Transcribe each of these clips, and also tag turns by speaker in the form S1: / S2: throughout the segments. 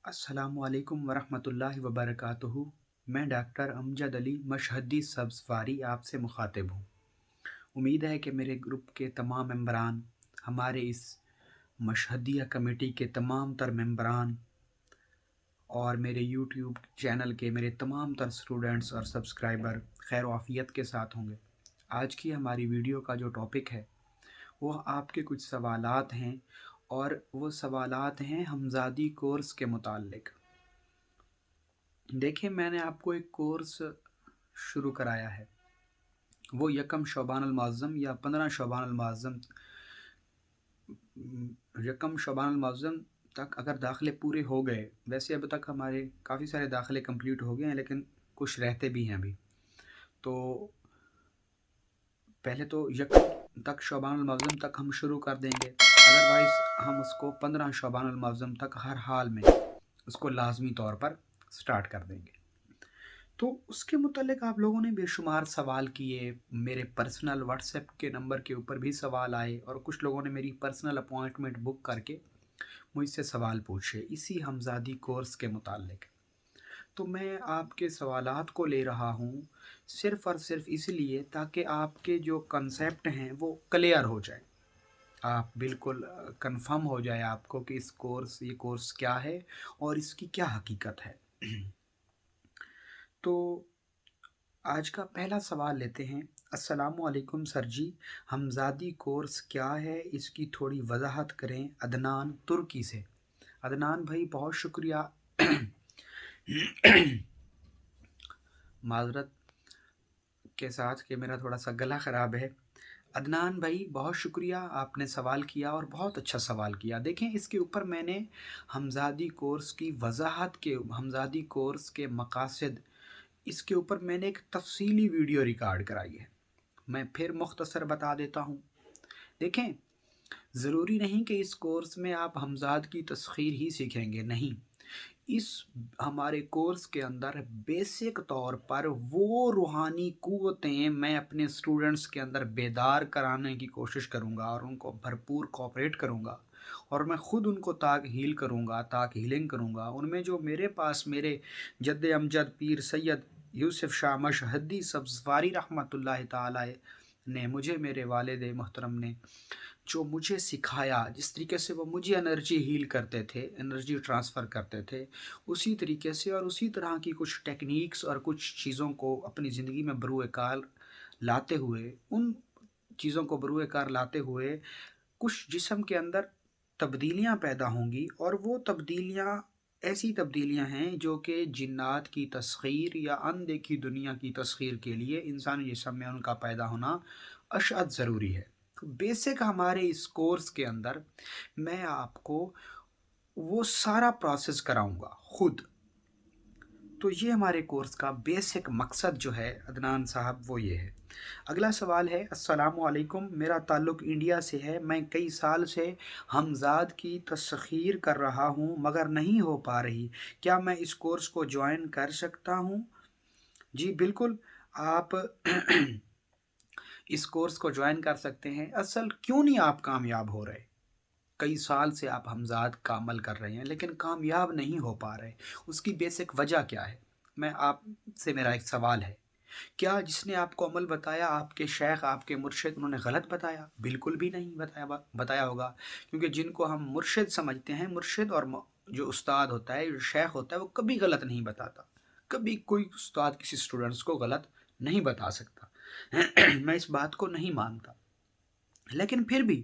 S1: अस्सलामुअलैकुम वरहमतुल्लाहि वबरकातुहू। मैं डॉक्टर अमजद अली मशहदी सब्ज़वारी आपसे मुखातिब हूँ। उम्मीद है कि मेरे ग्रुप के तमाम मेंबरान, हमारे इस मशहदिया कमेटी के तमाम तर मेंबरान और मेरे यूट्यूब चैनल के मेरे तमाम तर स्टूडेंट्स और सब्सक्राइबर खैर आफियत के साथ होंगे। आज की हमारी वीडियो का जो टॉपिक है वो आपके कुछ सवालात हैं, और वो सवालात हैं हमज़ादी कोर्स के मुताल्लिक। देखिए, मैंने आपको एक कोर्स शुरू कराया है, वो यकम शबान अल-मुअज़्ज़म या 15 शबान अल-मुअज़्ज़म, यकम शबान अल-मुअज़्ज़म तक अगर दाखिले पूरे हो गए। वैसे अब तक हमारे काफ़ी सारे दाखिले कंप्लीट हो गए हैं, लेकिन कुछ रहते भी हैं अभी। तो पहले तो यकम तक शबान अल-मुअज़्ज़म तक हम शुरू कर देंगे, अदरवाइज़ हम उसको 15 शबान अल-मुअज़्ज़म तक हर हाल में उसको लाजमी तौर पर स्टार्ट कर देंगे। तो उसके मुतालिक आप लोगों ने बेशुमार सवाल किए, मेरे पर्सनल व्हाट्सएप के नंबर के ऊपर भी सवाल आए, और कुछ लोगों ने मेरी पर्सनल अपॉइंटमेंट बुक करके मुझसे सवाल पूछे इसी हमज़ादी कोर्स के मुतालिक। तो मैं आपके सवालात को ले रहा हूँ सिर्फ़ और सिर्फ इसलिए ताकि आपके जो कंसेप्ट हैं वो क्लियर हो जाए, आप बिल्कुल कंफर्म हो जाए आपको कि ये कोर्स क्या है और इसकी क्या हकीकत है। तो आज का पहला सवाल लेते हैं। अस्सलामु अलैकुम सर जी, हमज़ादी कोर्स क्या है, इसकी थोड़ी वजाहत करें। अदनान तुर्की से। अदनान भाई बहुत शुक्रिया। माजरत के साथ कि मेरा थोड़ा सा गला ख़राब है। अदनान भाई बहुत शुक्रिया, आपने सवाल किया और बहुत अच्छा सवाल किया। देखें, इसके ऊपर मैंने हमज़ादी कोर्स की वजाहत के, हमज़ादी कोर्स के मकासद, इसके ऊपर मैंने एक तफसीली वीडियो रिकॉर्ड कराई है। मैं फिर मुख्तसर बता देता हूँ। देखें, ज़रूरी नहीं कि इस कोर्स में आप हमज़ाद की तस्खीर ही सीखेंगे, नहीं। इस हमारे कोर्स के अंदर बेसिक तौर पर वो रूहानी क़ुव्वतें मैं अपने स्टूडेंट्स के अंदर बेदार कराने की कोशिश करूँगा और उनको भरपूर कोऑपरेट करूँगा, और मैं ख़ुद उनको ताक हीलिंग करूँगा। उनमें जो मेरे पास मेरे जद्द अमजद पीर सैयद यूसुफ शाह मशहदी सब्ज़वारी रहमतुल्लाहि ताला ने मुझे, मेरे वालिद मोहतरम ने जो मुझे सिखाया, जिस तरीके से वो मुझे एनर्जी हील करते थे, एनर्जी ट्रांसफ़र करते थे, उसी तरीके से और उसी तरह की कुछ टेक्निक्स और कुछ चीज़ों को अपनी ज़िंदगी में बरूए कार लाते हुए, उन चीज़ों को बरूए कार लाते हुए कुछ जिस्म के अंदर तब्दीलियाँ पैदा होंगी, और वो तब्दीलियाँ ऐसी तब्दीलियाँ हैं जो कि जिन्नात की तस्खीर या अनदेखी दुनिया की तस्खीर के लिए इंसानी जिस्म में उनका पैदा होना अशद ज़रूरी है। तो बेसिक हमारे इस कोर्स के अंदर मैं आपको वो सारा प्रोसेस कराऊंगा खुद। तो ये हमारे कोर्स का बेसिक मकसद जो है अदनान साहब, वो ये है। अगला सवाल है, अस्सलामु अलैकुम, मेरा ताल्लुक़ इंडिया से है। मैं कई साल से हमज़ाद की तस्खीर कर रहा हूँ मगर नहीं हो पा रही। क्या मैं इस कोर्स को ज्वाइन कर सकता हूँ? जी बिल्कुल, आप इस कोर्स को ज्वाइन कर सकते हैं। असल क्यों नहीं आप कामयाब हो रहे? कई साल से आप हमज़ाद का अमल कर रहे हैं लेकिन कामयाब नहीं हो पा रहे, उसकी बेसिक वजह क्या है? मैं आपसे, मेरा एक सवाल है, क्या जिसने आपको अमल बताया, आपके शेख, आपके मुर्शिद, उन्होंने गलत बताया? बिल्कुल भी नहीं बताया होगा, क्योंकि जिनको हम मुर्शिद समझते हैं, मुर्शिद और जो उस्ताद होता है, जो शेख होता है, वो कभी गलत नहीं बताता। कभी कोई उस्ताद किसी स्टूडेंट्स को गलत नहीं बता सकता। मैं इस बात को नहीं मानता, लेकिन फिर भी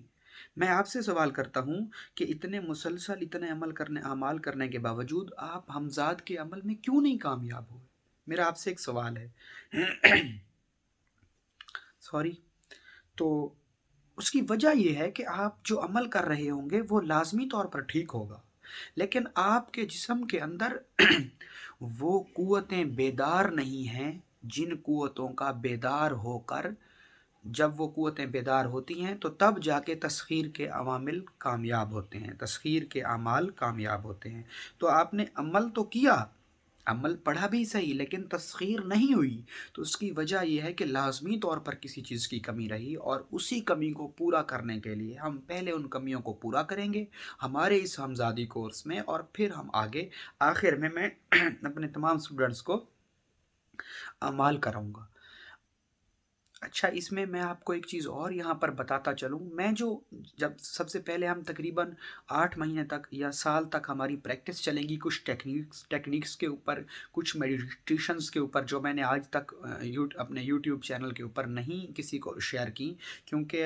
S1: मैं आपसे सवाल करता हूँ कि इतने मुसलसल, इतने अमाल करने के बावजूद आप हमज़ाद के अमल में क्यों नहीं कामयाब हुए? मेरा आपसे एक सवाल है। सॉरी। तो उसकी वजह यह है कि आप जो अमल कर रहे होंगे वो लाजमी तौर पर ठीक होगा, लेकिन आपके जिस्म के अंदर वो क़ुव्वतें बेदार नहीं हैं, जिन क़ुव्वतों का बेदार होकर, जब वो क़ुव्वतें बेदार होती हैं तो तब जाके तस्खीर के अवामिल कामयाब होते हैं, तस्खीर के अमाल कामयाब होते हैं। तो आपने अमल तो किया, अमल पढ़ा भी सही लेकिन तस्खीर नहीं हुई, तो उसकी वजह ये है कि लाज़मी तौर पर किसी चीज़ की कमी रही, और उसी कमी को पूरा करने के लिए हम पहले उन कमियों को पूरा करेंगे हमारे इस हमज़ादी कोर्स में, और फिर हम आगे आखिर में मैं अपने तमाम स्टूडेंट्स को अमाल कराऊँगा। अच्छा, इसमें मैं आपको एक चीज़ और यहाँ पर बताता चलूँ, मैं जो जब सबसे पहले हम तकरीबन 8 महीने तक या साल तक हमारी प्रैक्टिस चलेगी कुछ टेक्निक्स के ऊपर, कुछ मेडिटेशंस के ऊपर, जो मैंने आज तक अपने यूट्यूब चैनल के ऊपर नहीं किसी को शेयर की, क्योंकि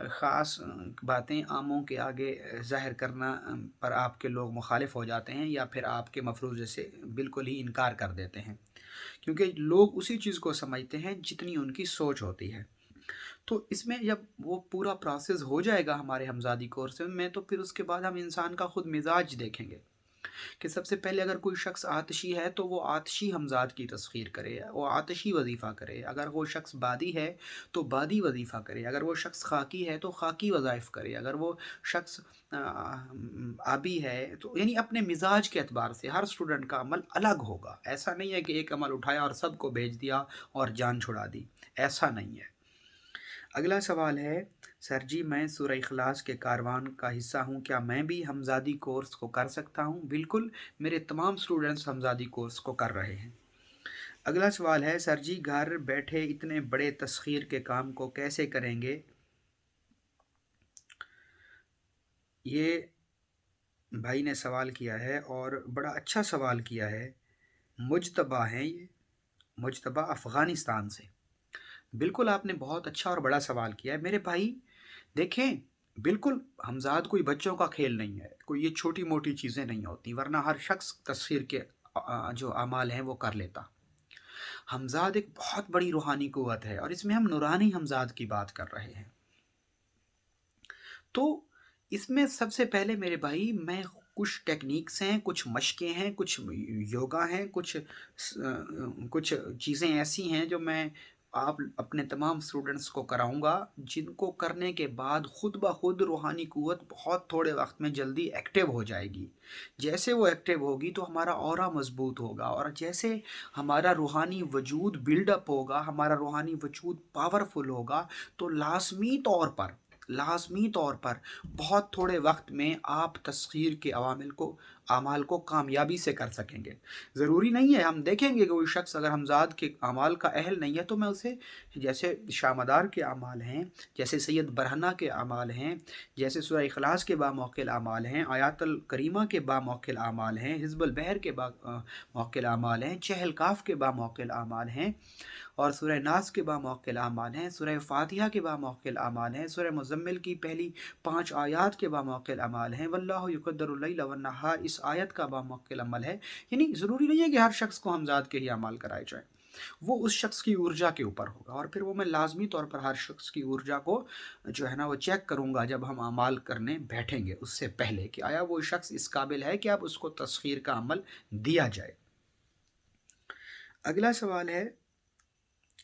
S1: ख़ास बातें आमों के आगे ज़ाहिर करना पर आपके लोग मुखालिफ हो जाते हैं, या फिर आपके मफरूज़े से बिल्कुल ही इनकार कर देते हैं, क्योंकि लोग उसी चीज़ को समझते हैं जितनी उनकी सोच होती है। तो इसमें जब वो पूरा प्रोसेस हो जाएगा हमारे हमज़ादी कोर्स में, तो फिर उसके बाद हम इंसान का ख़ुद मिजाज देखेंगे कि सबसे पहले अगर कोई शख्स आतिशी है तो वो आतिशी हमज़ाद की तस्खीर करे, वो आतिशी वजीफ़ा करे, अगर वो शख्स बादी है तो बादी वजीफ़ा करे, अगर वो शख्स खाकी है तो खाकी वज़ाइफ़ करे, अगर वो शख्स आबी है तो, यानी अपने मिजाज के एतबार से हर स्टूडेंट का अमल अलग होगा। ऐसा नहीं है कि एक अमल उठाया और सबको भेज दिया और जान छुड़ा दी, ऐसा नहीं है। अगला सवाल है, सर जी मैं सूरह इखलास के कारवान का हिस्सा हूँ, क्या मैं भी हमज़ादी कोर्स को कर सकता हूँ? बिल्कुल, मेरे तमाम स्टूडेंट्स हमज़ादी कोर्स को कर रहे हैं। अगला सवाल है, सर जी घर बैठे इतने बड़े तस्खीर के काम को कैसे करेंगे? ये भाई ने सवाल किया है और बड़ा अच्छा सवाल किया है। मुजतबा हैं ये, मुजतबा अफ़गानिस्तान से। बिल्कुल आपने बहुत अच्छा और बड़ा सवाल किया है मेरे भाई। देखें, बिल्कुल हमज़ाद कोई बच्चों का खेल नहीं है, कोई ये छोटी मोटी चीज़ें नहीं होती, वरना हर शख्स तस्खीर के जो अमाल हैं वो कर लेता। हमज़ाद एक बहुत बड़ी रूहानी क़ुव्वत है, और इसमें हम नूरानी हमज़ाद की बात कर रहे हैं। तो इसमें सबसे पहले मेरे भाई मैं कुछ टेक्निक्स हैं, कुछ मशक़ें हैं, कुछ योगा हैं, कुछ चीज़ें ऐसी हैं जो मैं आप अपने तमाम स्टूडेंट्स को कराऊँगा, जिनको करने के बाद ख़ुद ब ख़ुद रूहानी क़ुव्वत बहुत थोड़े वक़्त में जल्दी एक्टिव हो जाएगी। जैसे वो एक्टिव होगी तो हमारा ऑरा मज़बूत होगा, और जैसे हमारा रूहानी वजूद बिल्डअप होगा, हमारा रूहानी वजूद पावरफुल होगा, तो लाज़मी तौर पर बहुत थोड़े वक्त में आप तस्खीर के अमाल को कामयाबी से कर सकेंगे। ज़रूरी नहीं है, हम देखेंगे कि कोई शख्स अगर हमज़ाद के अमाल का अहल नहीं है तो मैं उसे, जैसे शामदार के अमाल हैं, जैसे सैयद बरहना के अमाल हैं, जैसे सूरह इखलास के बामौक़िल अमाल हैं, आयातुल करीमा के बामौक़िल अमाल हैं, हिज़्बुल बहर के बामौक़िल अमाल हैं, चहल काफ़ के बामौक़िल अमाल हैं, और सूरह नास के बामौक़िल अमाल हैं, सूरह फ़ातिहा के बामौक़िल अमाल हैं, सूरह मुज़म्मिल की पहली 5 आयत के बामौक़िल अमाल हैं, वल्लाहु युक़द्दिरुल लैल वन्नहार इस आयत का बामौक़िल अमल है। यानी ज़रूरी नहीं है कि हर शख्स को हमज़ाद के ही अमाल कराए जाएँ, वो उस शख्स की ऊर्जा के ऊपर होगा, और फिर वो मैं लाज़मी तौर पर हर शख्स की ऊर्जा को जो है ना वो चेक करूँगा जब हम अमाल करने बैठेंगे, उससे पहले कि आया वो शख्स इस काबिल है कि अब उसको तस्खीर का अमल दिया जाए। अगला सवाल है,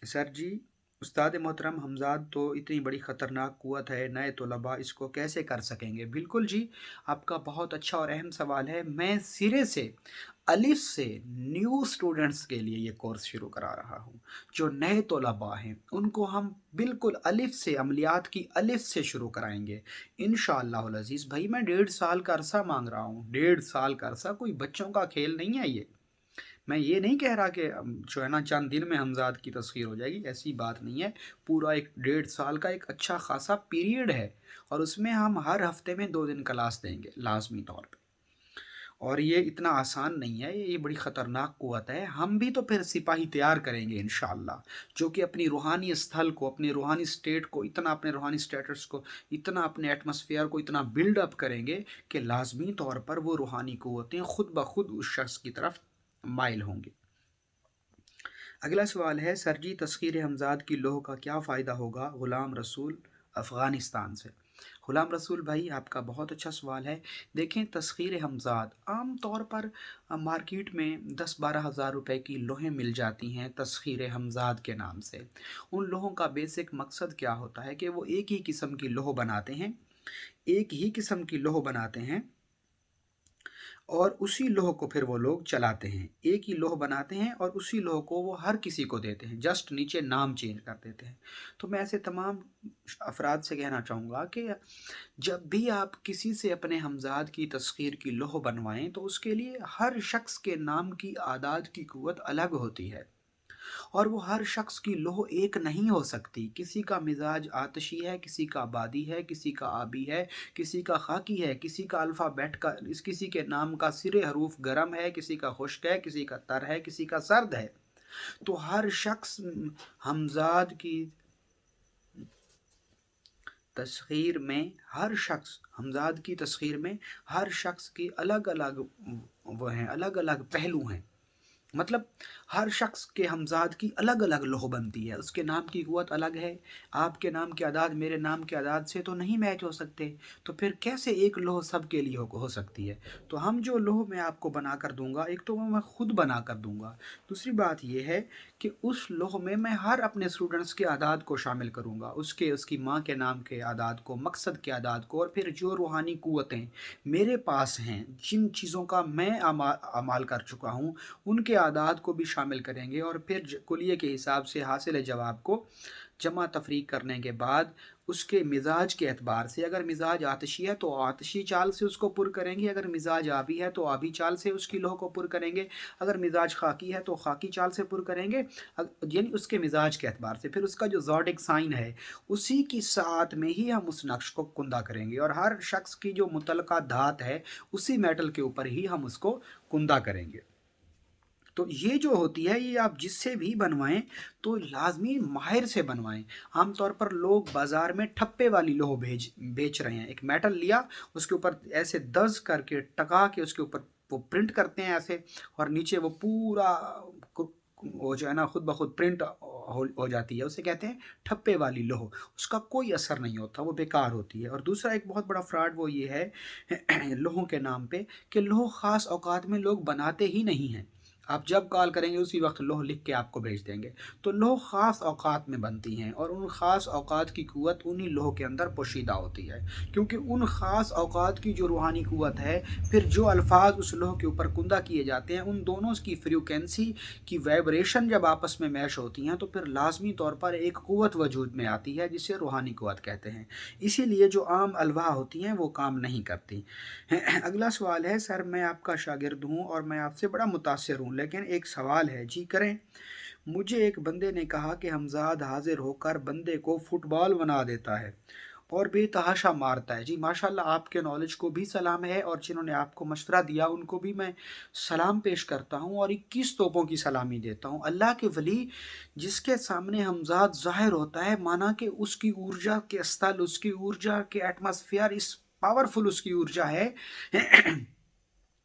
S1: सर जी उस्ताद मोहतरम हमज़ाद तो इतनी बड़ी ख़तरनाक क़ुव्वत है, नए तलबा इसको कैसे कर सकेंगे? बिल्कुल जी, आपका बहुत अच्छा और अहम सवाल है। मैं सिरे से अलिफ से न्यू स्टूडेंट्स के लिए ये कोर्स शुरू करा रहा हूँ। जो नए तलबा हैं उनको हम बिल्कुल अलिफ से, अमलियात की अलिफ से शुरू कराएंगे इंशाअल्लाहुल अज़ीज़। भाई मैं 1.5 साल का अरसा मांग रहा हूँ, 1.5 साल का अरसा कोई बच्चों का खेल नहीं है ये। मैं ये नहीं कह रहा कि जो है ना चंद दिन में हमज़ाद की तस्खीर हो जाएगी, ऐसी बात नहीं है। पूरा एक 1.5 साल का एक अच्छा खासा पीरियड है, और उसमें हम हर हफ्ते में 2 दिन क्लास देंगे लाजमी तौर पे। और ये इतना आसान नहीं है, ये बड़ी ख़तरनाक क़ुव्वत है। हम भी तो फिर सिपाही तैयार करेंगे इंशाअल्लाह, जो कि अपनी रूहानी स्थल को, अपने रूहानी स्टेट को इतना, अपने रूहानी स्टेटस को इतना, अपने एटमॉस्फेयर को इतना बिल्डअप करेंगे कि लाजमी तौर पर वो रूहानी क़ुव्वतें ख़ुद ब खुद उस शख्स की तरफ माइल होंगे। अगला सवाल है, सर जी तस्खीर हमज़ाद की लोह का क्या फ़ायदा होगा? ग़ुलाम रसूल अफ़गानिस्तान से। ग़ुलाम रसूल भाई आपका बहुत अच्छा सवाल है। देखें, तस्खीर हमज़ाद आम तौर पर मार्केट में 10-12 हज़ार रुपए की लोहें मिल जाती हैं तस्खीर हमज़ाद के नाम से। उन लोहों का बेसिक मकसद क्या होता है कि वो एक ही किस्म की लोह बनाते हैं, एक ही किस्म की लोह बनाते हैं, اور اسی لوح کو پھر وہ لوگ چلاتے ہیں، ایک ہی لوح بناتے ہیں اور اسی لوح کو وہ ہر کسی کو دیتے ہیں، جسٹ نیچے نام چینج کر دیتے ہیں۔ تو میں ایسے تمام افراد سے کہنا چاہوں گا کہ جب بھی آپ کسی سے اپنے ہمزاد کی تسخیر کی لوح بنوائیں تو اس کے لیے ہر شخص کے نام کی اعداد کی قوت الگ ہوتی ہے، اور وہ ہر شخص کی لوح ایک نہیں ہو سکتی۔ کسی کا مزاج آتشی ہے، کسی کا بادی ہے، کسی کا آبی ہے، کسی کا خاکی ہے، کسی کا الفابیٹ کا کسی کے نام کا سرے حروف گرم ہے، کسی کا خشک ہے، کسی کا تر ہے، کسی کا سرد ہے۔ تو ہر شخص ہمزاد کی تسخیر میں ہر شخص ہمزاد کی تسخیر میں ہر شخص کی الگ الگ وہ ہیں، الگ الگ پہلو ہیں۔ مطلب ہر شخص کے ہمزاد کی الگ الگ لوح بنتی ہے، اس کے نام کی قوت الگ ہے۔ آپ کے نام کے اعداد میرے نام کے اعداد سے تو نہیں میچ ہو سکتے، تو پھر کیسے ایک لوح سب کے لیے ہو سکتی ہے؟ تو ہم جو لوح میں آپ کو بنا کر دوں گا، ایک تو وہ میں خود بنا کر دوں گا، دوسری بات یہ ہے کہ اس لوح میں ہر اپنے اسٹوڈنٹس کے اعداد کو شامل کروں گا، اس کی ماں کے نام کے اعداد کو، مقصد کے اعداد کو، اور پھر جو روحانی قوتیں میرے پاس ہیں، جن چیزوں کا میں اعمال کر چکا ہوں، ان کے اعداد کو بھی شامل کریں گے، اور پھر کلیے کے حساب سے حاصل جواب کو جمع تفریق کرنے کے بعد اس کے مزاج کے اعتبار سے، اگر مزاج آتشی ہے تو آتشی چال سے اس کو پر کریں گے، اگر مزاج آبی ہے تو آبی چال سے اس کی لوح کو پر کریں گے، اگر مزاج خاکی ہے تو خاکی چال سے پر کریں گے، یعنی اس کے مزاج کے اعتبار سے۔ پھر اس کا جو زوڈک سائن ہے اسی کی ساتھ میں ہی ہم اس نقش کو کندہ کریں گے، اور ہر شخص کی جو متعلقہ دھات ہے اسی میٹل کے اوپر ہی ہم اس کو کندہ کریں گے۔ تو یہ جو ہوتی ہے، یہ آپ جس سے بھی بنوائیں تو لازمی ماہر سے بنوائیں۔ عام طور پر لوگ بازار میں ٹھپے والی لوح بیچ رہے ہیں، ایک میٹل لیا، اس کے اوپر ایسے دز کر کے ٹکا کے اس کے اوپر وہ پرنٹ کرتے ہیں ایسے، اور نیچے وہ پورا وہ جو ہے نا خود بخود پرنٹ ہو جاتی ہے، اسے کہتے ہیں ٹھپے والی لوح۔ اس کا کوئی اثر نہیں ہوتا، وہ بیکار ہوتی ہے۔ اور دوسرا ایک بہت بڑا فراڈ وہ یہ ہے لوحوں کے نام پہ کہ لوح خاص اوقات میں لوگ بناتے ہی نہیں ہیں، آپ جب کال کریں گے اسی وقت لوح لکھ کے آپ کو بھیج دیں گے۔ تو لوح خاص اوقات میں بنتی ہیں، اور ان خاص اوقات کی قوت انہی لوح کے اندر پوشیدہ ہوتی ہے، کیونکہ ان خاص اوقات کی جو روحانی قوت ہے، پھر جو الفاظ اس لوح کے اوپر کندہ کیے جاتے ہیں، ان دونوں کی فریکوینسی کی وائبریشن جب آپس میں میش ہوتی ہیں تو پھر لازمی طور پر ایک قوت وجود میں آتی ہے جسے روحانی قوت کہتے ہیں۔ اسی لیے جو عام الواح ہوتی ہیں وہ کام نہیں کرتی۔ اگلا سوال ہے، سر میں آپ کا شاگرد ہوں اور میں آپ سے بڑا متاثر ہوں، لیکن ایک سوال ہے۔ جی کریں۔ مجھے ایک بندے نے کہا کہ ہمزاد حاضر ہو کر بندے کو فٹ بال بنا دیتا ہے اور بے تحاشا مارتا ہے۔ جی ماشاءاللہ، آپ کے نالج کو بھی سلام ہے، اور جنہوں نے آپ کو مشورہ دیا ان کو بھی میں سلام پیش کرتا ہوں، اور 21 توپوں کی سلامی دیتا ہوں۔ اللہ کے ولی جس کے سامنے ہمزاد ظاہر ہوتا ہے، مانا کہ اس کی ارجا کے استل، اس کی ارجا کے ایٹماسفیئر اس پاورفل اس کی ارجا ہے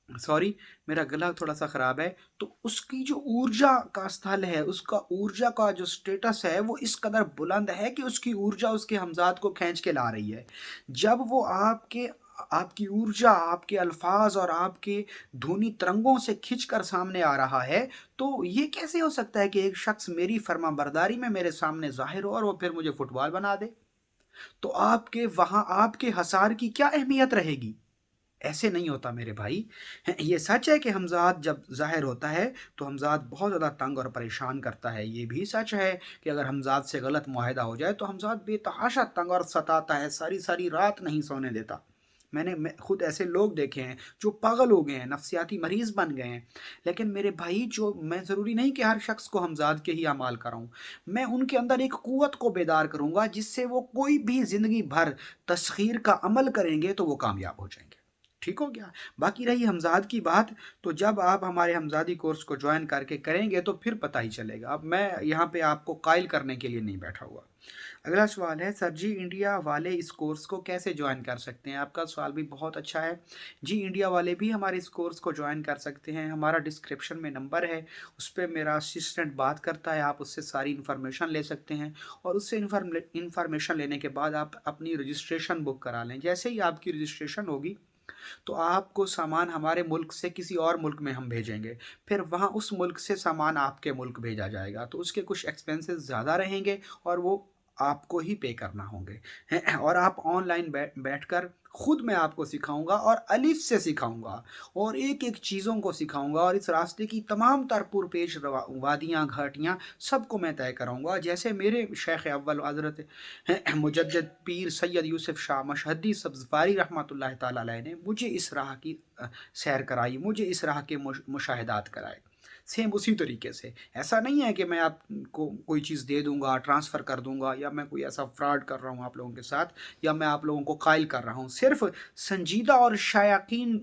S1: سوری، میرا گلا تھوڑا سا خراب ہے، تو اس کی جو ارجا کا استھل ہے، اس کا ارجا کا جو سٹیٹس ہے وہ اس قدر بلند ہے کہ اس کی ارجا اس کے ہمزاد کو کھینچ کے لا رہی ہے۔ جب وہ آپ کی ارجا، آپ کے الفاظ اور آپ کے دھونی ترنگوں سے کھنچ کر سامنے آ رہا ہے، تو یہ کیسے ہو سکتا ہے کہ ایک شخص میری فرما برداری میں میرے سامنے ظاہر ہو اور وہ پھر مجھے فٹ بال بنا دے؟ تو آپ کے وہاں آپ کے حصار کی کیا اہمیت رہے گی؟ ایسے نہیں ہوتا میرے بھائی۔ یہ سچ ہے کہ ہمزاد جب ظاہر ہوتا ہے تو ہمزاد بہت زیادہ تنگ اور پریشان کرتا ہے، یہ بھی سچ ہے کہ اگر ہمزاد سے غلط معاہدہ ہو جائے تو ہمزاد بے تحاشا تنگ اور ستاتا ہے، ساری ساری رات نہیں سونے دیتا۔ میں نے خود ایسے لوگ دیکھے ہیں جو پاگل ہو گئے ہیں، نفسیاتی مریض بن گئے ہیں۔ لیکن میرے بھائی، جو میں ضروری نہیں کہ ہر شخص کو ہمزاد کے ہی اعمال کراؤں، میں ان کے اندر ایک قوت کو بیدار کروں گا جس سے وہ کوئی بھی زندگی بھر تسخیر کا عمل کریں گے تو وہ کامیاب ہو جائیں گے۔ ٹھیک ہو گیا؟ باقی رہی ہمزاد کی بات، تو جب آپ ہمارے ہمزادی کورس کو جوائن کر کے کریں گے تو پھر پتہ ہی چلے گا۔ اب میں یہاں پہ آپ کو قائل کرنے کے لیے نہیں بیٹھا ہوا۔ اگلا سوال ہے، سر جی انڈیا والے اس کورس کو کیسے جوائن کر سکتے ہیں؟ آپ کا سوال بھی بہت اچھا ہے۔ جی انڈیا والے بھی ہمارے اس کورس کو جوائن کر سکتے ہیں، ہمارا ڈسکرپشن میں نمبر ہے، اس پہ میرا اسسٹنٹ بات کرتا ہے، آپ اس سے ساری انفارمیشن لے سکتے ہیں، اور اس سے انفارمیشن لینے کے بعد آپ اپنی رجسٹریشن بک کرا لیں۔ جیسے ہی آپ کی رجسٹریشن ہوگی تو آپ کو سامان ہمارے ملک سے کسی اور ملک میں ہم بھیجیں گے، پھر وہاں اس ملک سے سامان آپ کے ملک بھیجا جائے گا، تو اس کے کچھ ایکسپینسز زیادہ رہیں گے اور وہ آپ کو ہی پے کرنا ہوں گے، اور آپ آن لائن بیٹھ کر خود میں آپ کو سکھاؤں گا اور الف سے سکھاؤں گا اور ایک ایک چیزوں کو سکھاؤں گا، اور اس راستے کی تمام تر پرپیش وادیاں گھاٹیاں سب کو میں طے کراؤں گا، جیسے میرے شیخ اول حضرت مجدد پیر سید یوسف شاہ مشہدی سبزواری رحمۃ اللہ تعالی علیہ نے مجھے اس راہ کی سیر کرائی، مجھے اس راہ کے مشاہدات کرائے۔ سیم اسی طریقے سے ایسا نہیں ہے کہ میں آپ کو کوئی چیز دے دوں گا، ٹرانسفر کر دوں گا، یا میں کوئی ایسا فراڈ کر رہا ہوں آپ لوگوں کے ساتھ، یا میں آپ لوگوں کو قائل کر رہا ہوں۔ صرف سنجیدہ اور شائقین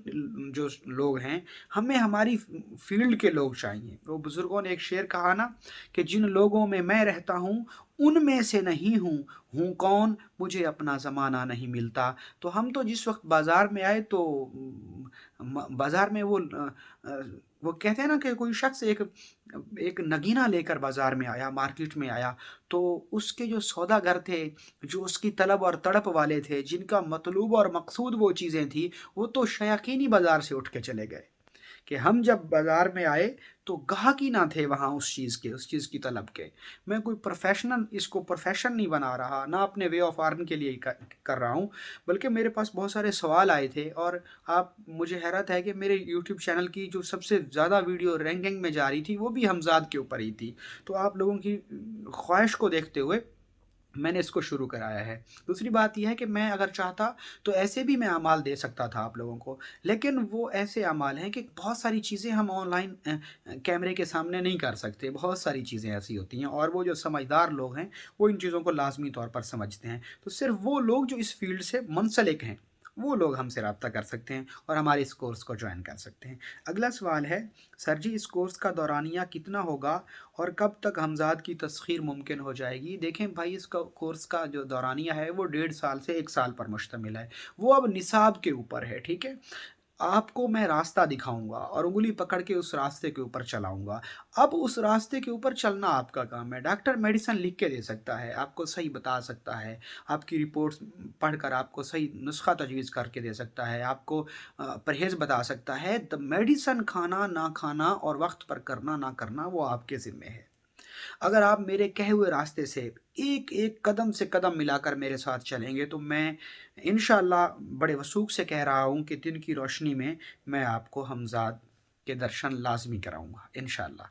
S1: جو لوگ ہیں، ہمیں ہماری فیلڈ کے لوگ چاہیے۔ وہ بزرگوں نے ایک شعر کہا نا کہ جن لوگوں میں رہتا ہوں ان میں سے نہیں ہوں کون، مجھے اپنا زمانہ نہیں ملتا۔ تو ہم تو جس وقت بازار میں آئے تو بازار میں وہ کہتے ہیں نا کہ کوئی شخص ایک نگینہ لے کر بازار میں آیا، مارکیٹ میں آیا، تو اس کے جو سوداگر تھے، جو اس کی طلب اور تڑپ والے تھے، جن کا مطلوب اور مقصود وہ چیزیں تھیں، وہ تو شیاطینی بازار سے اٹھ کے چلے گئے کہ ہم جب بازار میں آئے تو گاہک ہی نہ تھے وہاں اس چیز کی طلب کے۔ میں کوئی اس کو پروفیشن نہیں بنا رہا، نہ اپنے وے آف ارن کے لیے کر رہا ہوں، بلکہ میرے پاس بہت سارے سوال آئے تھے، اور مجھے حیرت ہے کہ میرے یوٹیوب چینل کی جو سب سے زیادہ ویڈیو رینکنگ میں جا رہی تھی وہ بھی حمزاد کے اوپر ہی تھی۔ تو آپ لوگوں کی خواہش کو دیکھتے ہوئے میں نے اس کو شروع کرایا ہے۔ دوسری بات یہ ہے کہ میں اگر چاہتا تو ایسے بھی میں اعمال دے سکتا تھا آپ لوگوں کو، لیکن وہ ایسے اعمال ہیں کہ بہت ساری چیزیں ہم آن لائن کیمرے کے سامنے نہیں کر سکتے، بہت ساری چیزیں ایسی ہوتی ہیں، اور وہ جو سمجھدار لوگ ہیں وہ ان چیزوں کو لازمی طور پر سمجھتے ہیں۔ تو صرف وہ لوگ جو اس فیلڈ سے منسلک ہیں وہ لوگ ہم سے رابطہ کر سکتے ہیں اور ہمارے اس کورس کو جوائن کر سکتے ہیں۔ اگلا سوال ہے، سر جی اس کورس کا دورانیہ کتنا ہوگا اور کب تک حمزاد کی تسخیر ممکن ہو جائے گی؟ دیکھیں بھائی، اس کا کورس کا جو دورانیہ ہے وہ 1.5 سال سے 1 سال پر مشتمل ہے، وہ اب نصاب کے اوپر ہے، ٹھیک ہے؟ آپ کو میں راستہ دکھاؤں گا اور انگلی پکڑ کے اس راستے کے اوپر چلاؤں گا۔ اب اس راستے کے اوپر چلنا آپ کا کام ہے۔ ڈاکٹر میڈیسن لکھ کے دے سکتا ہے، آپ کو صحیح بتا سکتا ہے، آپ کی رپورٹس پڑھ کر آپ کو صحیح نسخہ تجویز کر کے دے سکتا ہے، آپ کو پرہیز بتا سکتا ہے۔ میڈیسن کھانا نہ کھانا اور وقت پر کرنا نہ کرنا وہ آپ کے ذمے ہے۔ اگر آپ میرے کہے ہوئے راستے سے ایک ایک قدم سے قدم ملا کر میرے ساتھ چلیں گے تو میں انشاءاللہ بڑے وثوق سے کہہ رہا ہوں کہ دن کی روشنی میں آپ کو حمزاد کے درشن لازمی کراؤں گا انشاءاللہ۔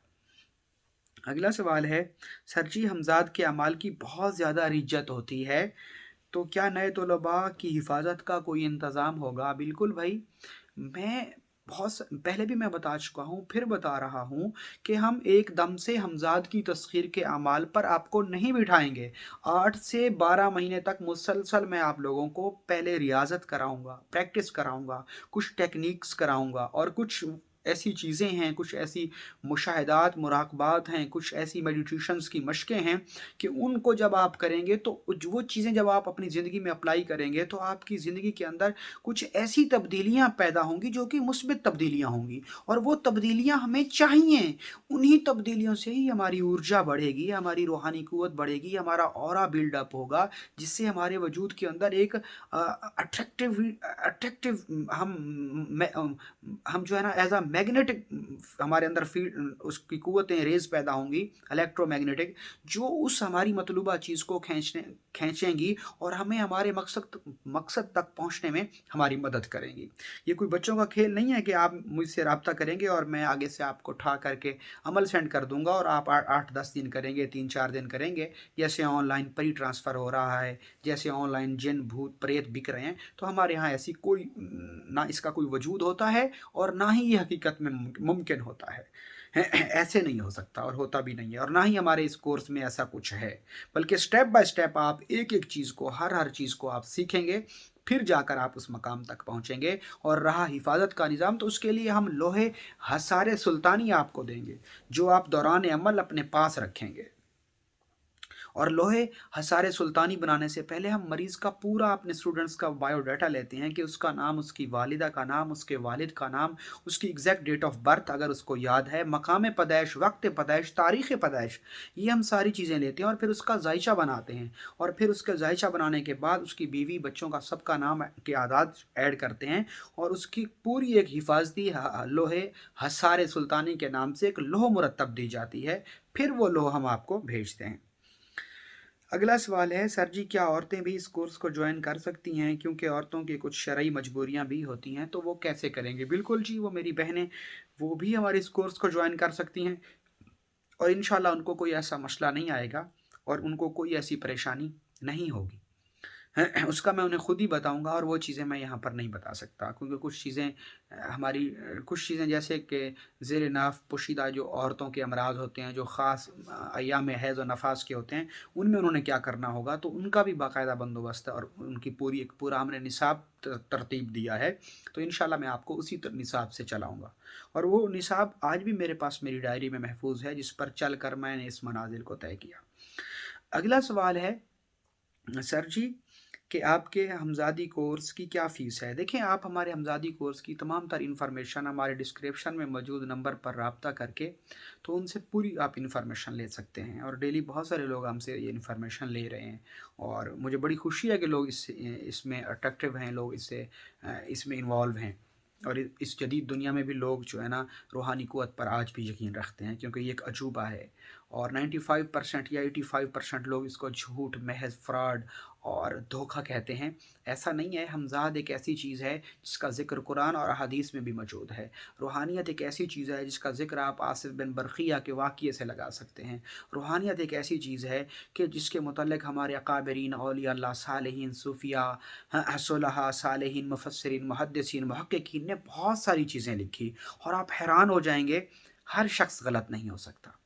S1: اگلا سوال ہے، سر جی حمزاد کے اعمال کی بہت زیادہ رجت ہوتی ہے، تو کیا نئے طلباء کی حفاظت کا کوئی انتظام ہوگا؟ بالکل بھائی، میں پہلے بھی میں بتا چکا ہوں، پھر بتا رہا ہوں کہ ہم ایک دم سے حمزاد کی تسخیر کے اعمال پر آپ کو نہیں بٹھائیں گے۔ 8 سے 12 مہینے تک مسلسل میں آپ لوگوں کو پہلے ریاضت کراؤں گا، پریکٹس کراؤں گا، کچھ ٹیکنیکس کراؤں گا، اور کچھ ایسی چیزیں ہیں، کچھ ایسی مشاہدات مراقبات ہیں، کچھ ایسی میڈیٹیشنز کی مشقیں ہیں کہ ان کو جب آپ کریں گے تو وہ چیزیں جب آپ اپنی زندگی میں اپلائی کریں گے تو آپ کی زندگی کے اندر کچھ ایسی تبدیلیاں پیدا ہوں گی جو کہ مثبت تبدیلیاں ہوں گی، اور وہ تبدیلیاں ہمیں چاہیے۔ انہی تبدیلیوں سے ہی ہماری ارجا بڑھے گی، ہماری روحانی قوت بڑھے گی، ہمارا اورا بلڈ اپ ہوگا، جس سے ہمارے وجود کے اندر ایک اٹریکٹیو ہم جو ہے نا ایز اے میگنیٹک ہمارے اندر اس کی قوتیں ریز پیدا ہوں گی، الیکٹرو میگنیٹک، جو اس ہماری مطلوبہ چیز کو کھینچیں گی اور ہمیں ہمارے مقصد تک پہنچنے میں ہماری مدد کریں گی۔ یہ کوئی بچوں کا کھیل نہیں ہے کہ آپ مجھ سے رابطہ کریں گے اور میں آگے سے آپ کو ٹھا کر کے عمل سینڈ کر دوں گا اور آپ 8-10 دن کریں گے، 3-4 دن کریں گے، جیسے آن لائن پری ٹرانسفر ہو رہا ہے، جیسے آن لائن جن بھوت پریت بک رہے ہیں۔ تو ہمارے ہاں ایسی نہ اس کا کوئی وجود ہوتا ہے اور نہ ہی یہ حقیقت میں ممکن ہوتا ہے۔ ایسے نہیں ہو سکتا اور ہوتا بھی نہیں ہے، اور نہ ہی ہمارے اس کورس میں ایسا کچھ ہے، بلکہ سٹیپ بائی سٹیپ آپ ایک ایک چیز کو، ہر چیز کو آپ سیکھیں گے، پھر جا کر آپ اس مقام تک پہنچیں گے۔ اور رہا حفاظت کا نظام، تو اس کے لیے ہم لوہے حصار سلطانی آپ کو دیں گے جو آپ دوران عمل اپنے پاس رکھیں گے۔ اور لوہے حصار سلطانی بنانے سے پہلے ہم مریض کا پورا اپنے اسٹوڈنٹس کا بایو ڈیٹا لیتے ہیں کہ اس کا نام، اس کی والدہ کا نام، اس کے والد کا نام، اس کی ایگزیکٹ ڈیٹ آف برتھ اگر اس کو یاد ہے، مقام پیدائش، وقت پیدائش، تاریخ پیدائش، یہ ہم ساری چیزیں لیتے ہیں اور پھر اس کا ذائچہ بناتے ہیں، اور پھر اس کا ذائچہ بنانے کے بعد اس کی بیوی بچوں کا سب کا نام کے اعداد ایڈ کرتے ہیں، اور اس کی پوری ایک حفاظتی لوہے حصار سلطانی کے نام سے ایک لوح مرتب دی جاتی ہے، پھر وہ لوح ہم آپ کو بھیجتے ہیں۔ अगला सवाल है, सर जी क्या औरतें भी इस कोर्स को ज्वाइन कर सकती हैं, क्योंकि औरतों की कुछ शरई मजबूरियां भी होती हैं, तो वो कैसे करेंगे? बिल्कुल जी, वो मेरी बहनें, वो भी हमारे इस कोर्स को ज्वाइन कर सकती हैं और इंशाल्लाह उनको कोई ऐसा मसला नहीं आएगा और उनको कोई ऐसी परेशानी नहीं होगी। उसका मैं उन्हें खुद ही बताऊंगा और वो चीज़ें मैं यहाँ पर नहीं बता सकता, क्योंकि कुछ चीज़ें हमारी कुछ चीज़ें जैसे कि ज़ेर नाफ पोशीदा जो औरतों के अमराज होते हैं, जो ख़ास अय्याम हैज़ और नफास के होते हैं, उनमें उन्होंने क्या करना होगा, तो उनका भी बाकायदा बंदोबस्त है और उनकी पूरी एक पूरा हमने निसाब तरतीब दिया है। तो इंशाल्लाह मैं आपको उसी निसाब से चलाऊँगा और वो निसाब आज भी मेरे पास मेरी डायरी में महफूज है, जिस पर चल कर मैंने इस मनाजिल को तय किया। अगला सवाल है, सर जी कि आपके हमज़ादी कोर्स की क्या फ़ीस है? देखिए, आप हमारे हमज़ादी कोर्स की तमाम तर इन्फॉर्मेशन हमारे डिस्क्रिप्शन में मौजूद नंबर पर राब्ता करके तो उनसे पूरी आप इन्फॉर्मेशन ले सकते हैं और डेली बहुत सारे लोग हमसे ये इन्फॉर्मेशन ले रहे हैं और मुझे बड़ी खुशी है कि लोग इसमें अट्रैक्टिव हैं, लोग इसमें इन्वॉल्व हैं और इस जदीद दुनिया में भी लोग जो है ना रूहानी क़ुव्वत पर आज भी यकीन रखते हैं, क्योंकि ये एक अजूबा है और 95% या 85% लोग इसको झूठ, महज़ फ्रॉड और धोखा कहते हैं। ऐसा नहीं है। हमज़ाद एक ऐसी चीज़ है जिसका ज़िक्र कुरान और अहादीस में भी मौजूद है। रूहानियत एक ऐसी चीज़ है जिसका ज़िक्र आप आसिफ बिन बरखिया के वाक़ये से लगा सकते हैं। रूहानियत एक ऐसी चीज़ है कि जिसके मुतल्लिक़ हमारे अकाबरीन, औलिया अल्लाह, सालिहीन, सूफ़िया, सुलहा, सालिहीन, मुफस्सिरीन, मुहद्दिसीन, मुहक्किकीन ने बहुत सारी चीज़ें लिखी और आप हैरान हो जाएंगे, हर शख्स गलत नहीं हो सकता।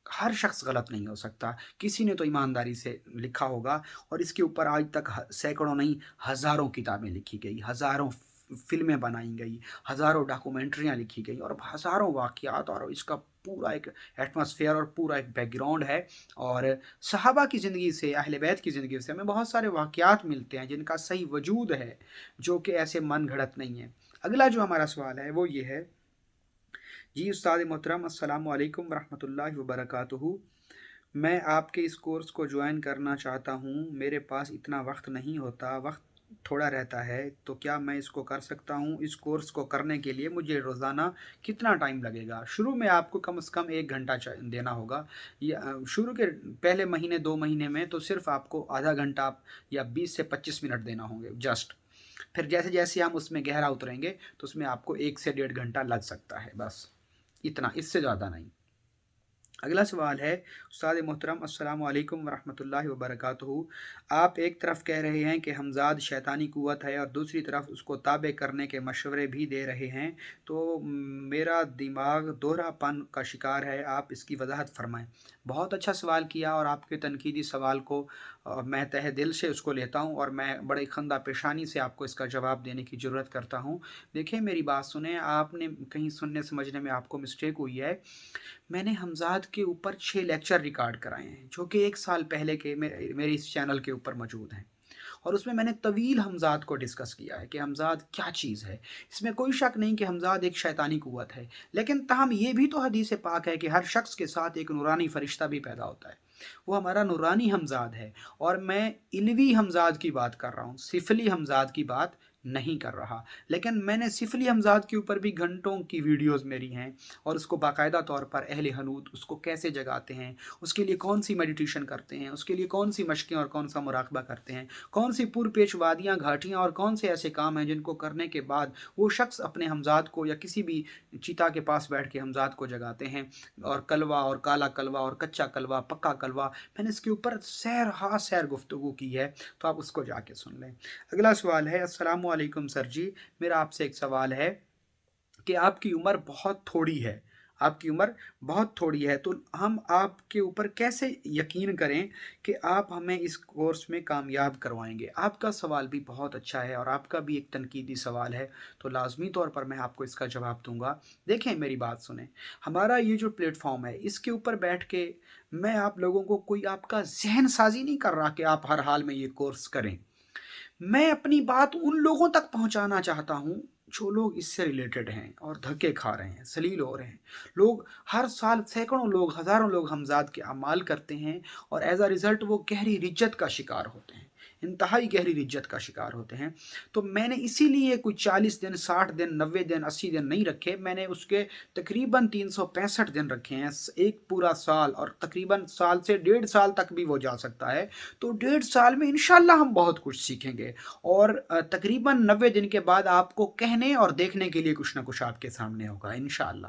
S1: हर शख्स गलत नहीं हो सकता। किसी ने तो ईमानदारी से लिखा होगा और इसके ऊपर आज तक सैकड़ों नहीं हज़ारों किताबें लिखी गई, हज़ारों फ़िल्में बनाई गई, हज़ारों डॉक्यूमेंट्रियाँ लिखी गई और हज़ारों वाक़यात और इसका पूरा एक एटमॉस्फेयर और पूरा एक बैकग्राउंड है। और सहाबा की ज़िंदगी से, अहले बैत की ज़िंदगी से हमें बहुत सारे वाक़यात मिलते हैं जिनका सही वजूद है, जो कि ऐसे मन घड़त नहीं है। अगला जो हमारा सवाल है वो ये है, जी उस्ताद मोहतरम, अस्सलाम वालेकुम रहमतुल्लाहि व बरकातुहू। मैं आपके इस कोर्स को ज्वाइन करना चाहता हूँ, मेरे पास इतना वक्त नहीं होता, वक्त थोड़ा रहता है, तो क्या मैं इसको कर सकता हूँ? इस कोर्स को करने के लिए मुझे रोज़ाना कितना टाइम लगेगा? शुरू में आपको कम से कम 1 घंटा देना होगा या शुरू के पहले महीने 2 महीने में तो सिर्फ आपको आधा घंटा या 20 से 25 मिनट देना होंगे जस्ट। फिर जैसे जैसे हम उसमें गहरा उतरेंगे तो उसमें आपको 1 से 1.5 घंटा लग सकता है, बस इतना, इससे ज़्यादा नहीं। अगला सवाल है, उस्ताद मोहतरम, अस्सलाम वालेकुम वरहमतुल्लाहि वबरकातुहू। आप एक तरफ कह रहे हैं कि हमज़ाद शैतानी क़ुव्वत है और दूसरी तरफ उसको ताबे करने के मशवरे भी दे रहे हैं, तो मेरा दिमाग दोहरापन का शिकार है, आप इसकी वजाहत फरमाएँ। बहुत अच्छा सवाल किया और आपके तनकीदी सवाल को मैं तहे दिल से उसको लेता हूँ और मैं बड़े खंदा पेशानी से आपको इसका जवाब देने की ज़रूरत करता हूँ। देखिए, मेरी बात सुने, आपने कहीं सुनने समझने में आपको मिस्टेक हुई है। मैंने हमज़ाद के ऊपर 6 लेक्चर रिकॉर्ड कराए हैं, जो कि 1 साल पहले के मेरे इस चैनल के ऊपर मौजूद हैं और उसमें मैंने तवील हमज़ाद को डिस्कस किया है कि हमज़ाद क्या चीज़ है। इसमें कोई शक नहीं कि हमज़ाद एक शैतानी क़ुव्वत है, लेकिन ताहम ये भी तो हदीस पाक है कि हर शख्स के साथ एक नूरानी फ़रिश्ता भी पैदा होता है। वो हमारा नूरानी हमज़ाद है और मैं इल्वी हमज़ाद की बात कर रहा हूँ, सिफली हमज़ाद की बात नहीं कर रहा। लेकिन मैंने सिफली हमज़ाद के ऊपर भी घंटों की वीडियोज़ मेरी हैं और उसको बाकायदा तौर पर अहले हनूत उसको कैसे जगाते हैं, उसके लिए कौन सी मेडिटेशन करते हैं, उसके लिए कौन सी मशक़ें और कौन सा मुराक़बा करते हैं, कौन सी पुरपेश वादियाँ, घाटियाँ और कौन से ऐसे काम हैं जिनको करने के बाद वो शख्स अपने हमज़ाद को या किसी भी चिता के पास बैठ के हमज़ाद को जगाते हैं। और कलवा और काला कलवा और कच्चा कलवा, पक्का कलवा, मैंने इसके ऊपर सैर हा सैर गुफ्तगू की है, तो आप उसको जाके सुन लें। अगला सवाल है, अस्सलाम वालेकुम सर जी, मेरा आपसे एक सवाल है कि आपकी उम्र बहुत थोड़ी है, आपकी उम्र बहुत थोड़ी है, तो हम आपके ऊपर कैसे यकीन करें कि आप हमें इस कोर्स में कामयाब करवाएंगे? आपका सवाल भी बहुत अच्छा है और आपका भी एक तनकीदी सवाल है, तो लाजमी तौर पर मैं आपको इसका जवाब दूंगा। देखें, मेरी बात सुने, हमारा ये जो प्लेटफॉर्म है, इसके ऊपर बैठ के मैं आप लोगों को कोई आपका जहन साजी नहीं कर रहा कि आप हर हाल में ये कोर्स करें। मैं अपनी बात उन लोगों तक पहुंचाना चाहता हूं जो लोग इससे रिलेटेड हैं और धक्के खा रहे हैं, सलील हो रहे हैं। लोग हर साल सैकड़ों लोग, हज़ारों लोग हमज़ाद के अमाल करते हैं और एज अ रिज़ल्ट वो गहरी रिज्जत का शिकार होते हैं। انتہائی گہری رجت کا شکار ہوتے ہیں۔ تو میں نے اسی لیے کوئی 40 دن 60 دن 90 دن 80 دن نہیں رکھے، میں نے اس کے تقریباً 365 دن رکھے ہیں، ایک پورا سال، اور تقریباً سال سے 1.5 سال تک بھی وہ جا سکتا ہے۔ تو 1.5 سال میں انشاءاللہ ہم بہت کچھ سیکھیں گے، اور تقریباً 90 دن کے بعد آپ کو کہنے اور دیکھنے کے لیے کچھ نہ کچھ آپ کے سامنے ہوگا انشاءاللہ،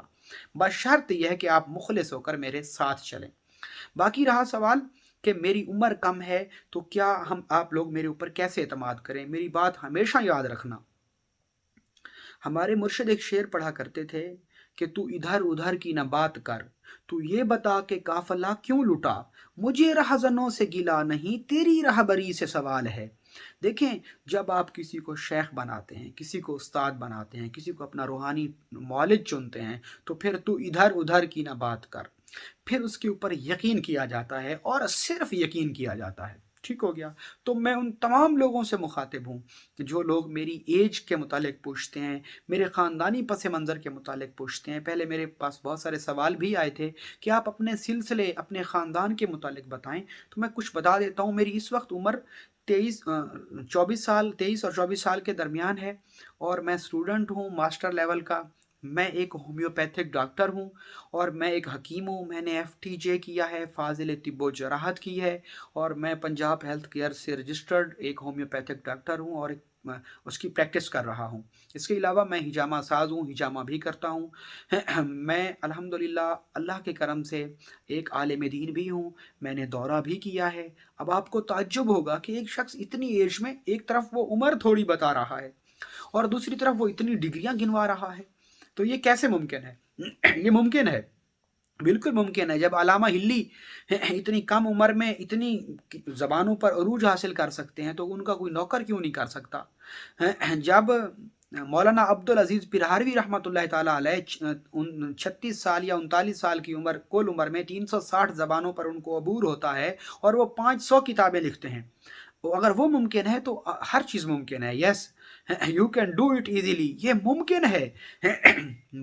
S1: بشرط یہ ہے کہ آپ مخلص ہو کر میرے ساتھ چلیں۔ باقی رہا سوال کہ میری عمر کم ہے تو کیا آپ لوگ میرے اوپر کیسے اعتماد کریں؟ میری بات ہمیشہ یاد رکھنا، ہمارے مرشد ایک شعر پڑھا کرتے تھے کہ تو ادھر ادھر کی نہ بات کر، تو یہ بتا کہ قافلہ کیوں لٹا، مجھے رہزنوں سے گلا نہیں، تیری رہبری سے سوال ہے۔ دیکھیں، جب آپ کسی کو شیخ بناتے ہیں، کسی کو استاد بناتے ہیں، کسی کو اپنا روحانی مولد چنتے ہیں، تو پھر تو ادھر ادھر کی نہ بات کر، پھر اس کے اوپر یقین کیا جاتا ہے، اور صرف یقین کیا جاتا ہے۔ ٹھیک ہو گیا؟ تو میں ان تمام لوگوں سے مخاطب ہوں کہ جو لوگ میری ایج کے متعلق پوچھتے ہیں، میرے خاندانی پس منظر کے متعلق پوچھتے ہیں۔ پہلے میرے پاس بہت سارے سوال بھی آئے تھے کہ آپ اپنے سلسلے، اپنے خاندان کے متعلق بتائیں، تو میں کچھ بتا دیتا ہوں۔ میری اس وقت عمر 23 اور 24 سال کے درمیان ہے، اور میں اسٹوڈنٹ ہوں ماسٹر لیول کا۔ میں ایک ہومیوپیتھک ڈاکٹر ہوں، اور میں ایک حکیم ہوں۔ میں نے FTJ کیا ہے، فاضل طب و جراحت کی ہے، اور میں پنجاب ہیلتھ کیئر سے رجسٹرڈ ایک ہومیوپیتھک ڈاکٹر ہوں، اور اس کی پریکٹس کر رہا ہوں۔ اس کے علاوہ میں ہجامہ ساز ہوں، ہجامہ بھی کرتا ہوں۔ میں الحمدللہ اللہ کے کرم سے ایک عالم دین بھی ہوں، میں نے دورہ بھی کیا ہے۔ اب آپ کو تعجب ہوگا کہ ایک شخص اتنی ایج میں، ایک طرف وہ عمر تھوڑی بتا رہا ہے، اور دوسری طرف وہ اتنی ڈگریاں گنوا رہا ہے، تو یہ کیسے ممکن ہے؟ یہ ممکن ہے، بالکل ممکن ہے۔ جب علامہ ہلی اتنی کم عمر میں اتنی زبانوں پر عروج حاصل کر سکتے ہیں، تو ان کا کوئی نوکر کیوں نہیں کر سکتا؟ جب مولانا عبدالعزیز پرہاروی رحمۃ اللہ تعالیٰ علیہ 36 سال یا 39 سال کی عمر، کل عمر میں 360 زبانوں پر ان کو عبور ہوتا ہے، اور وہ 500 کتابیں لکھتے ہیں، اگر وہ ممکن ہے تو ہر چیز ممکن ہے۔ Yes, you can do it easily, یہ ممکن ہے۔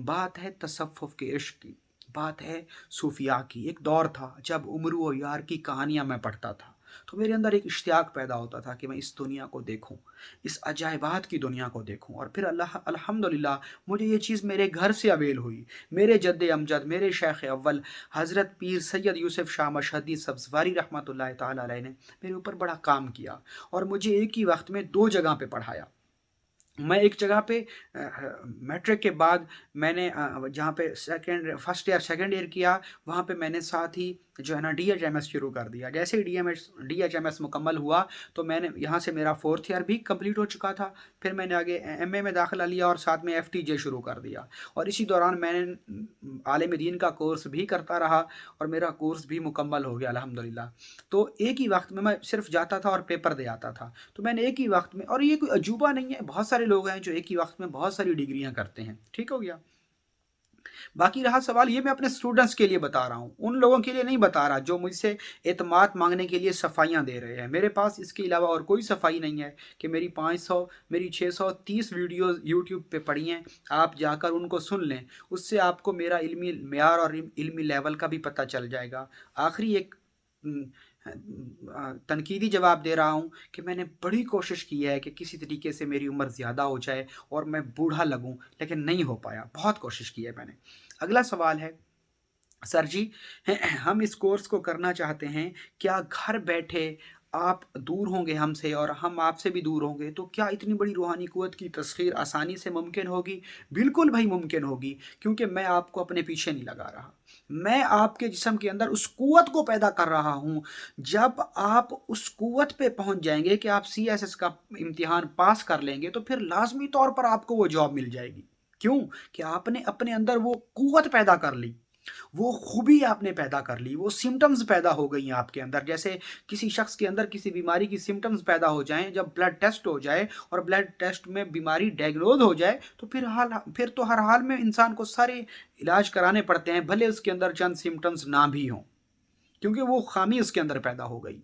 S1: بات ہے تصوف کے عشق کی، بات ہے صوفیاء کی۔ ایک دور تھا جب عمرو و یار کی کہانیاں میں پڑھتا تھا، تو میرے اندر ایک اشتیاق پیدا ہوتا تھا کہ میں اس دنیا کو دیکھوں، اس عجائبات کی دنیا کو دیکھوں، اور پھر الحمدللہ مجھے یہ چیز میرے گھر سے اویل ہوئی۔ میرے جد امجد، میرے شیخ اول حضرت پیر سید یوسف شاہ مشہدی سبزواری رحمۃ اللہ تعالیٰ علیہ نے میرے اوپر بڑا کام کیا، اور مجھے ایک ہی وقت میں 2 جگہ پہ پڑھایا۔ میں ایک جگہ پہ میٹرک کے بعد میں نے جہاں پہ فرسٹ ایئر سیکنڈ ایئر کیا، وہاں پہ میں نے ساتھ ہی جو ہے نا DHMS شروع کر دیا۔ جیسے ہی DHMS مکمل ہوا، تو میں نے یہاں سے میرا 4th ایئر بھی کمپلیٹ ہو چکا تھا، پھر میں نے آگے MA میں داخلہ لیا، اور ساتھ میں FTJ شروع کر دیا، اور اسی دوران میں نے عالم دین کا کورس بھی کرتا رہا، اور میرا کورس بھی مکمل ہو گیا الحمدللہ۔ تو ایک ہی وقت میں صرف جاتا تھا اور پیپر دے آتا تھا، تو میں نے ایک ہی وقت میں، اور یہ کوئی عجوبہ نہیں ہے، بہت سارے لوگ ہیں جو ایک ہی وقت میں بہت ساری ڈگریاں کرتے ہیں۔ ٹھیک ہو گیا؟ باقی رہا سوال، یہ میں اپنے اسٹوڈنٹس کے لیے بتا رہا ہوں، ان لوگوں کے لیے نہیں بتا رہا جو مجھ سے اعتماد مانگنے کے لیے صفائیاں دے رہے ہیں۔ میرے پاس اس کے علاوہ اور کوئی صفائی نہیں ہے کہ میری 630 ویڈیوز یوٹیوب پہ پڑی ہیں، آپ جا کر ان کو سن لیں، اس سے آپ کو میرا علمی معیار اور علمی لیول کا بھی پتہ چل جائے گا۔ آخری ایک تنقیدی جواب دے رہا ہوں کہ میں نے بڑی کوشش کی ہے کہ کسی طریقے سے میری عمر زیادہ ہو جائے اور میں بوڑھا لگوں، لیکن نہیں ہو پایا، بہت کوشش کی ہے میں نے۔ اگلا سوال ہے، سر جی ہم اس کورس کو کرنا چاہتے ہیں، کیا گھر بیٹھے آپ دور ہوں گے ہم سے اور ہم آپ سے بھی دور ہوں گے، تو کیا اتنی بڑی روحانی قوت کی تسخیر آسانی سے ممکن ہوگی؟ بالکل بھائی ممکن ہوگی، کیونکہ میں آپ کو اپنے پیچھے نہیں لگا رہا، میں آپ کے جسم کے اندر اس قوت کو پیدا کر رہا ہوں۔ جب آپ اس قوت پہ پہنچ جائیں گے کہ آپ CSS کا امتحان پاس کر لیں گے، تو پھر لازمی طور پر آپ کو وہ جاب مل جائے گی۔ کیوں؟ کہ آپ نے اپنے اندر وہ قوت پیدا کر لی، وہ خوبی آپ نے پیدا کر لی، وہ سمٹمز پیدا ہو گئی ہیں آپ کے اندر۔ جیسے کسی شخص کے اندر کسی بیماری کی سمٹمز پیدا ہو جائیں، جب بلڈ ٹیسٹ ہو جائے اور بلڈ ٹیسٹ میں بیماری ڈائگنوز ہو جائے، تو پھر تو ہر حال میں انسان کو سارے علاج کرانے پڑتے ہیں، بھلے اس کے اندر چند سمٹمز نہ بھی ہوں، کیونکہ وہ خامی اس کے اندر پیدا ہو گئی۔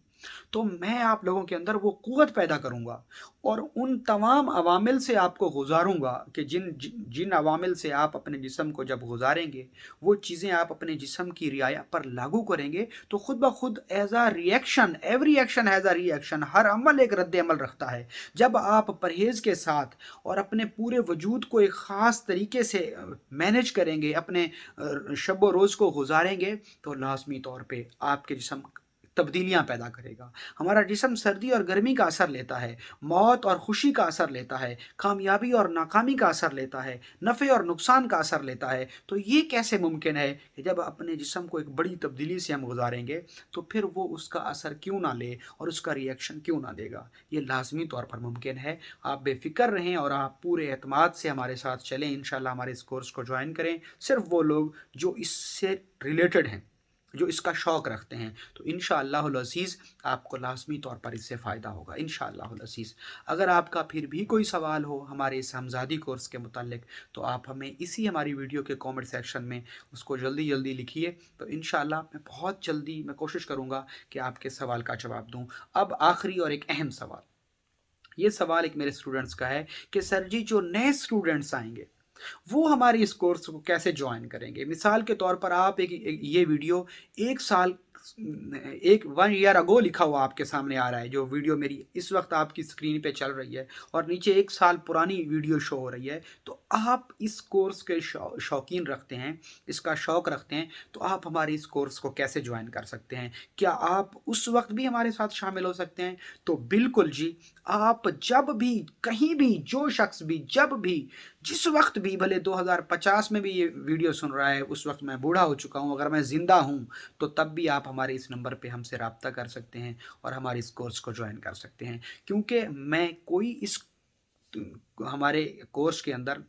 S1: तो मैं आप लोगों के अंदर वो क़ुव्वत पैदा करूँगा और उन तमाम अवामिल से आपको गुज़ारूँगा कि जिन अवामिल से आप अपने जिस्म को जब गुज़ारेंगे, वो चीज़ें आप अपने जिस्म की रियाया पर लागू करेंगे, तो ख़ुद ब ख़ुद as a reaction, every action has a reaction, हर अमल एक रद्द अमल रखता है। जब आप परहेज़ के साथ और अपने पूरे वजूद को एक ख़ास तरीके से मैनेज करेंगे, अपने शब व रोज़ को गुज़ारेंगे, तो लाज़मी तौर पे आपके जिस्म तब्दीलियाँ पैदा करेगा। हमारा जिस्म सर्दी और गर्मी का असर लेता है, मौत और खुशी का असर लेता है, कामयाबी और नाकामी का असर लेता है, नफ़े और नुकसान का असर लेता है। तो ये कैसे मुमकिन है कि जब अपने जिस्म को एक बड़ी तब्दीली से हम गुज़ारेंगे, तो फिर वो उसका असर क्यों ना ले और उसका रिएक्शन क्यों ना देगा? ये लाज़मी तौर पर मुमकिन है। आप बेफ़िक्र रहें और आप पूरे एतमाद से हमारे साथ चलें। इंशाअल्लाह हमारे इस कोर्स को जॉइन करें। सिर्फ़ वो लोग जो इससे रिलेटेड हैं, जो इसका शौक़ रखते हैं, तो इंशाअल्लाहुल अज़ीज़ आपको लाज़मी तौर पर इससे फ़ायदा होगा इंशाअल्लाहुल अज़ीज़। अगर आपका फिर भी कोई सवाल हो हमारे इस हमज़ादी कोर्स के मुताल्लिक़, तो आप हमें इसी हमारी वीडियो के कमेंट सेक्शन में उसको जल्दी जल्दी लिखिए, तो इंशाअल्लाह मैं बहुत जल्दी मैं कोशिश करूँगा कि आपके सवाल का जवाब दूँ। अब आखिरी और एक अहम सवाल, ये सवाल एक मेरे स्टूडेंट्स का है कि सर जी, जो नए स्टूडेंट्स आएंगे वो हमारी इस कोर्स को कैसे ज्वाइन करेंगे? मिसाल के तौर पर आप ये वीडियो 1 साल, 1 ईयर अगो लिखा हुआ आपके सामने आ रहा है, जो वीडियो मेरी इस वक्त आपकी स्क्रीन पे चल रही है और नीचे 1 साल पुरानी वीडियो शो हो रही है। तो आप इस कोर्स के शौकीन रखते हैं, इसका शौक़ रखते हैं, तो आप हमारे इस कोर्स को कैसे ज्वाइन कर सकते हैं? क्या आप उस वक्त भी हमारे साथ शामिल हो सकते हैं? तो बिल्कुल जी, आप जब भी, कहीं भी, जो शख्स भी, जब भी, जिस वक्त भी, भले 2050 में भी ये वीडियो सुन रहा है, उस वक्त मैं बूढ़ा हो चुका हूँ, अगर मैं ज़िंदा हूँ, तो तब भी आप हमारे इस नंबर पे हमसे राब्ता कर सकते हैं और हमारे इस कोर्स को ज्वाइन कर सकते हैं। क्योंकि मैं कोई इस हमारे कोर्स के अंदर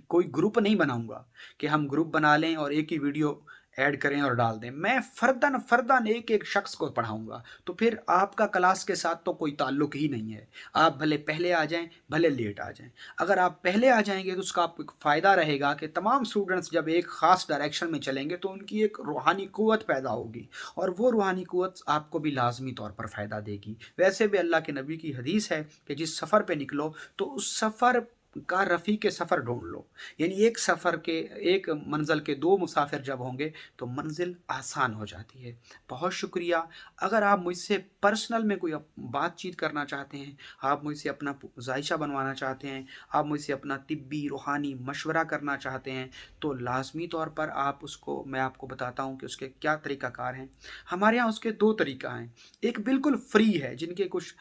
S1: कोई ग्रुप नहीं बनाऊँगा कि हम ग्रुप बना लें और एक ही वीडियो ऐड करें और डाल दें। मैं फ़र्दन फ़र्दन एक-एक शख्स को पढ़ाऊँगा, तो फिर आपका क्लास के साथ तो कोई ताल्लुक ही नहीं है। आप भले पहले आ जाएँ, भले लेट आ जाएँ। अगर आप पहले आ जाएँगे तो उसका आपको एक फ़ायदा रहेगा कि तमाम स्टूडेंट्स जब एक ख़ास डायरेक्शन में चलेंगे तो उनकी एक रूहानी क़ुव्वत पैदा होगी और वो रूहानी क़ुव्वत आपको भी लाज़मी तौर पर फ़ायदा देगी। वैसे भी अल्लाह के नबी की हदीस है कि जिस सफ़र पे निकलो तो उस सफ़र का रफ़ीक़ सफ़र ढूँढ लो। यानी एक सफ़र के, एक मंज़िल के 2 मुसाफ़िर जब होंगे तो मंज़िल आसान हो जाती है। बहुत शुक्रिया। अगर आप मुझसे पर्सनल में कोई बातचीत करना चाहते हैं, आप मुझसे अपना ज़ायशा बनवाना चाहते हैं, आप मुझसे अपना तिब्बी रूहानी मशवरा करना चाहते हैं, तो लाज़मी तौर पर आप उसको, मैं आपको बताता हूँ कि उसके क्या तरीक़ाकार हैं। हमारे यहाँ उसके 2 तरीक़ा हैं। एक बिल्कुल फ्री है, जिनके कुछ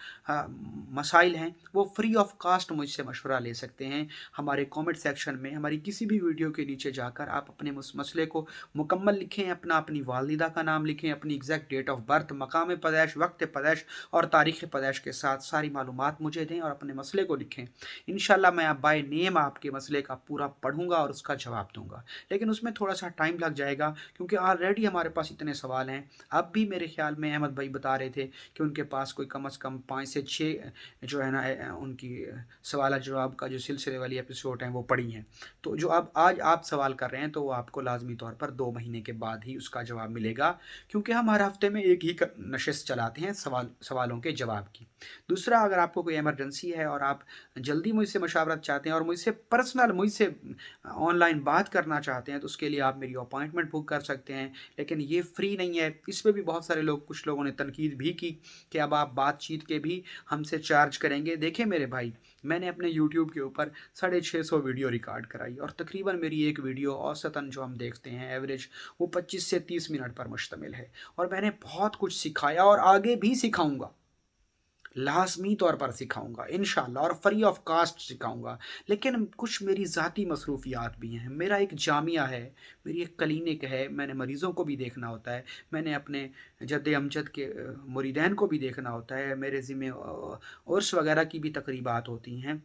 S1: मसाइल हैं, वो फ्री ऑफ कॉस्ट मुझसे मशवरा ले सकते हैं। हमारे कमेंट सेक्शन में हमारी किसी भी वीडियो के नीचे जाकर आप अपने मसले को मुकम्मल लिखें, अपनी वालिदा का नाम लिखें, अपनी एग्जैक्ट डेट ऑफ बर्थ, मकाम पैदाइश, वक्त पैदाइश और तारीख़ पैदाइश के साथ सारी मालूमात मुझे दें और अपने मसले को लिखें। इंशाअल्लाह मैं बाय नेम आपके मसले का पूरा पढ़ूँगा और उसका जवाब दूँगा। लेकिन उसमें थोड़ा-सा टाइम लग जाएगा क्योंकि ऑलरेडी हमारे पास इतने सवाल हैं। अब भी मेरे ख़्याल में अहमद भाई बता रहे थे कि उनके पास कोई कम से कम 5 से 6 जो है ना उनकी सवाल जवाब का जो सिलसिले वाली एपिसोड हैं वो पड़ी हैं। तो जो अब आज आप सवाल कर रहे हैं तो वो आपको लाज़मी तौर पर 2 महीने के बाद ही उसका जवाब मिलेगा, क्योंकि हम हर हफ़्ते में एक ही नशिस्त चलाते हैं सवालों के जवाब की। दूसरा, अगर आपको कोई इमरजेंसी है और आप जल्दी मुझसे मशावरत चाहते हैं और मुझसे पर्सनल, मुझसे ऑनलाइन बात करना चाहते हैं, तो उसके लिए आप मेरी अपॉइंटमेंट बुक कर सकते हैं। लेकिन ये फ्री नहीं है। इस पे भी बहुत सारे लोग, कुछ लोगों ने तनकीद भी की कि अब आप बातचीत के भी हमसे चार्ज करेंगे। देखिए मेरे भाई, मैंने अपने यूट्यूब के ऊपर 650 वीडियो रिकॉर्ड कराई और तकरीबन मेरी एक वीडियो औसतन जो हम देखते हैं एवरेज, वो 25 से 30 मिनट पर मुश्तमिल है और मैंने बहुत कुछ सिखाया और आगे भी सिखाऊंगा, लाज़मी तौर पर सिखाऊंगा इंशाअल्लाह, और फ्री ऑफ कास्ट सिखाऊंगा। लेकिन कुछ मेरी ज़ाती मसरूफियात भी हैं। मेरा एक जामिया है, मेरी एक क्लिनिक है, मैंने मरीज़ों को भी देखना होता है, मैंने अपने जद्द अमजद के मुरीदैन को भी देखना होता है, मेरे ज़िम्मे उर्स वगैरह की भी तकरीबात होती हैं,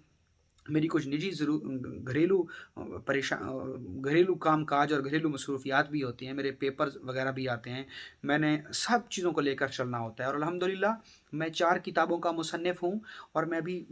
S1: मेरी कुछ निजी घरेलू घरेलू काम काज और घरेलू मसरूफियात भी होती हैं, मेरे पेपर्स वगैरह भी आते हैं, मैंने सब चीज़ों को लेकर चलना होता है। और अल्हम्दुलिल्लाह میں 4 کتابوں کا مصنف ہوں، اور میں ابھی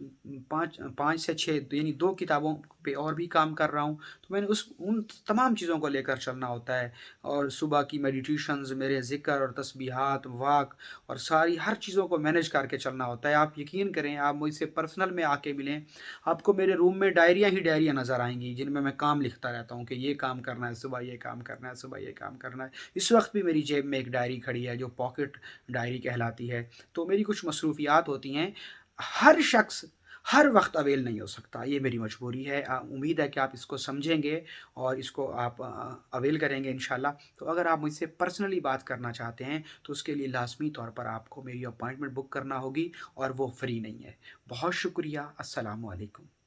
S1: 5 سے 6 یعنی 2 کتابوں پہ اور بھی کام کر رہا ہوں۔ تو میں نے ان تمام چیزوں کو لے کر چلنا ہوتا ہے، اور صبح کی میڈیٹیشنز، میرے ذکر اور تسبیحات، واک اور ساری ہر چیزوں کو مینیج کر کے چلنا ہوتا ہے۔ آپ یقین کریں، آپ مجھ سے پرسنل میں آ کے ملیں، آپ کو میرے روم میں ڈائریاں ہی ڈائریاں نظر آئیں گی، جن میں میں کام لکھتا رہتا ہوں کہ یہ کام کرنا ہے صبح، یہ کام کرنا ہے صبح، یہ کام کرنا ہے۔ اس وقت بھی میری جیب میں ایک ڈائری کھڑی ہے جو پاکٹ ڈائری کہلاتی ہے۔ تو میری کچھ مصروفیات ہوتی ہیں، ہر شخص ہر وقت اویل نہیں ہو سکتا، یہ میری مجبوری ہے۔ امید ہے کہ آپ اس کو سمجھیں گے اور اس کو آپ اویل کریں گے انشاءاللہ۔ تو اگر آپ مجھ سے پرسنلی بات کرنا چاہتے ہیں تو اس کے لیے لازمی طور پر آپ کو میری اپائنٹمنٹ بک کرنا ہوگی، اور وہ فری نہیں ہے۔ بہت شکریہ۔ السلام علیکم۔